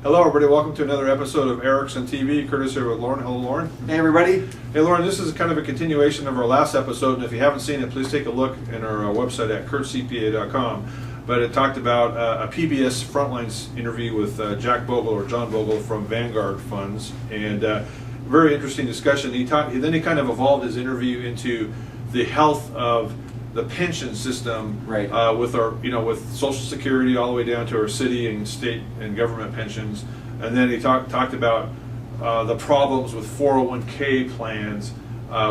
Hello everybody, welcome to another episode of Erickson TV. Curtis here with Lauren. Hello Lauren. Hey everybody. Hey Lauren, this is kind of a continuation of our last episode, and if you haven't seen it, please take a look in our website at curtcpa.com. But it talked about a PBS Frontlines interview with Jack Bogle or John Bogle from Vanguard Funds, and very interesting discussion. Then he kind of evolved his interview into the health of the pension system, right. With our, with Social Security all the way down to our city and state and government pensions, and then he talked about the problems with 401k plans,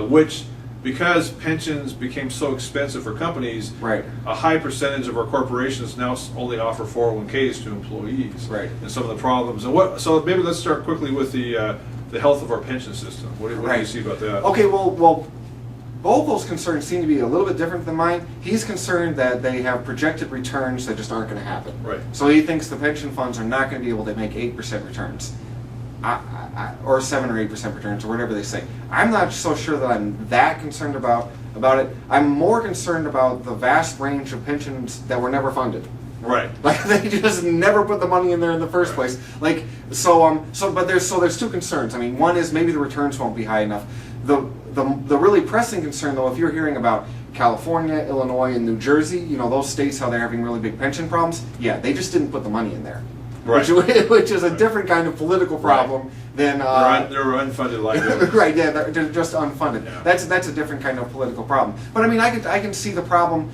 which, because pensions became so expensive for companies, right. a high percentage of our corporations now only offer 401ks to employees, right. and some of the problems. And so maybe let's start quickly with the health of our pension system. What do you see about that? Okay, well. Bogle's concerns seem to be a little bit different than mine. He's concerned that they have projected returns that just aren't going to happen. Right. So he thinks the pension funds are not going to be able to make 8% returns, or 7 or 8% returns, or whatever they say. I'm not so sure that I'm that concerned about it. I'm more concerned about the vast range of pensions that were never funded. Right. Like they just never put the money in there in the first place. Like but there's two concerns. I mean, one is maybe the returns won't be high enough. The really pressing concern, though, if you're hearing about California, Illinois, and New Jersey, those states, how they're having really big pension problems, yeah, they just didn't put the money in there. Right. Which is a different kind of political problem than... They're unfunded liabilities. Right, yeah, they're just unfunded. Yeah. That's a different kind of political problem. But I mean, I can see the problem,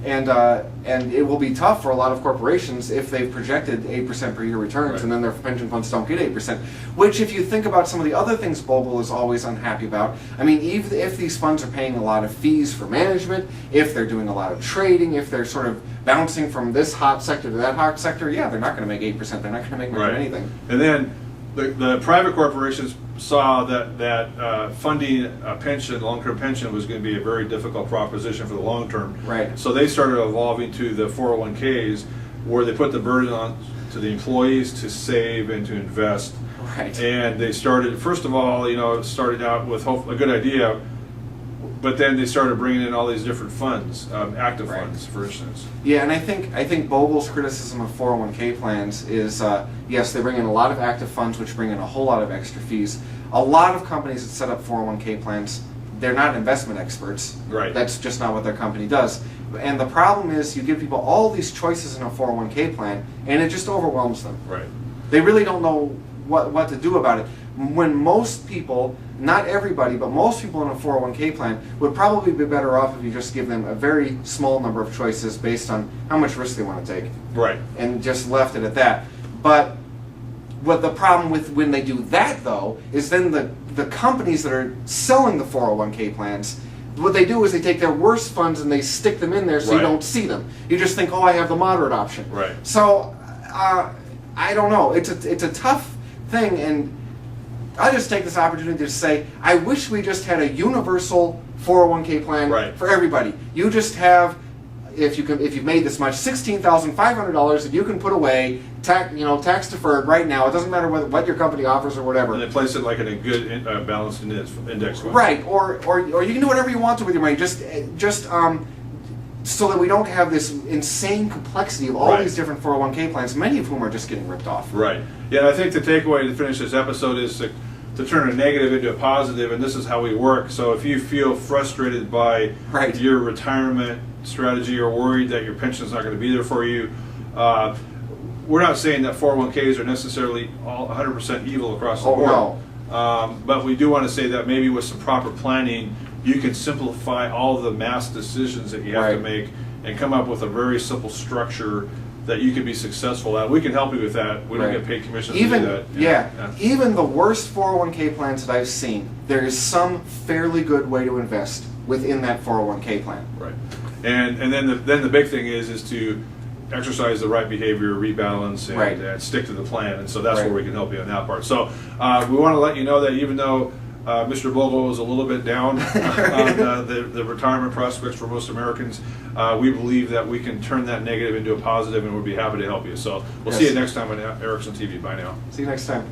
and it will be tough for a lot of corporations if they've projected 8% per year returns, right. And then their pension funds don't get 8%. Which, if you think about some of the other things Bogle is always unhappy about, I mean, even if these funds are paying a lot of fees for management, if they're doing a lot of trading, if they're sort of bouncing from this hot sector to that hot sector, yeah, they're not going to make 8%. They're not going to make much of anything. And then the private corporations saw that funding a pension, long-term pension, was going to be a very difficult proposition for the long term. Right. So they started evolving to the 401ks, where they put the burden on to the employees to save and to invest. Right. And they started, first of all, it started out with a good idea, but then they started bringing in all these different funds, active funds, for instance. Yeah, and I think Bogle's criticism of 401k plans is, yes, they bring in a lot of active funds, which bring in a whole lot of extra fees. A lot of companies that set up 401k plans, they're not investment experts. Right. That's just not what their company does. And the problem is, you give people all these choices in a 401k plan, and it just overwhelms them. Right. They really don't know what to do about it. When most people, not everybody, but most people in a 401k plan would probably be better off if you just give them a very small number of choices based on how much risk they want to take. Right. And just left it at that. But what the problem with when they do that, though, is then the companies that are selling the 401k plans, what they do is they take their worst funds and they stick them in there so you don't see them. You just think, oh, I have the moderate option. Right. So, I don't know. It's a tough thing, and I'll just take this opportunity to say, I wish we just had a universal 401k plan for everybody. You just have, if you've made this much, $16,500 that you can put away, tax deferred right now. It doesn't matter what your company offers or whatever. And they place it like in a good balanced index fund. Right, or you can do whatever you want to with your money. Just so that we don't have this insane complexity of all these different 401k plans, many of whom are just getting ripped off. Right. Yeah, and I think the takeaway to finish this episode is to turn a negative into a positive, and this is how we work. So if you feel frustrated by your retirement strategy or worried that your pension is not going to be there for you, we're not saying that 401ks are necessarily all 100% evil across the board. No. But we do want to say that maybe with some proper planning, you can simplify all the mass decisions that you have to make and come up with a very simple structure that you can be successful at. We can help you with that. We don't get paid commissions to do that. Yeah. Even the worst 401k plans that I've seen, there is some fairly good way to invest within that 401k plan. Right. And then the big thing is to exercise the right behavior, rebalance, and stick to the plan. And so that's where we can help you on that part. So we want to let you know that even though Mr. Bogle was a little bit down on the retirement prospects for most Americans, we believe that we can turn that negative into a positive, and we'll be happy to help you. So we'll see you next time on Erickson TV. Bye now. See you next time.